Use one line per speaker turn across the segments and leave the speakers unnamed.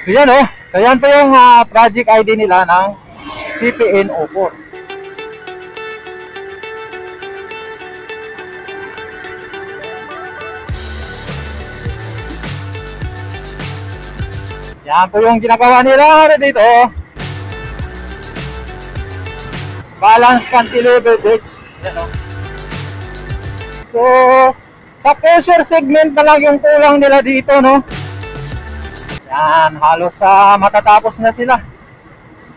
So yan oh. So yan po yung project ID nila ng CPN-04. Yan po yung ginagawa nila dito. Balance cantilever bridge. Yan oh. So sa pressure segment na lang yung kulang nila dito, no? Yan, halos matatapos na sila.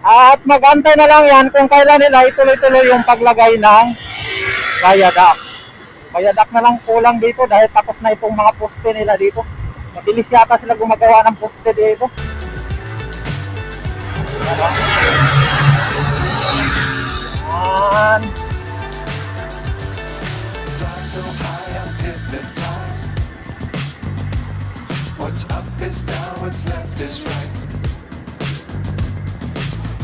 At mag-antay na lang yan kung kailan nila ituloy-tuloy yung paglagay ng viaduct. Viaduct na lang kulang dito dahil tapos na itong mga poste nila dito. Mabilis yata sila gumagawa ng poste dito. Yan.
What's up is down, what's left is right.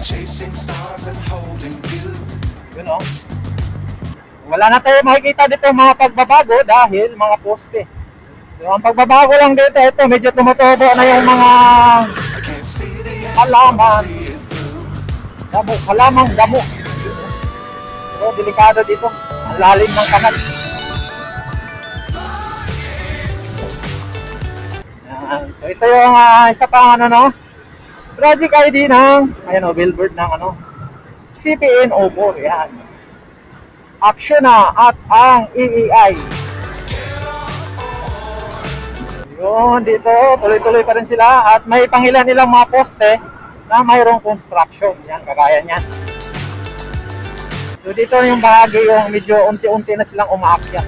Chasing stars and holding you.
You know, wala na tayo makikita dito mga pagbabago dahil mga poste. So, ang pagbabago lang dito, ito medyo tumutubo na yung mga halaman. Damo, halamang damo. So, delikado dito. Ang lalim ng kanal. So ito yung isa pang project ID ng billboard ng CPN-04. Yan. Action na at ang EEI. Yun, dito tuloy-tuloy pa rin sila at may pangilan nilang mga poste na mayroong construction. Yan, kagaya niyan. So dito yung bahagi yung medyo unti-unti na silang umaakyat.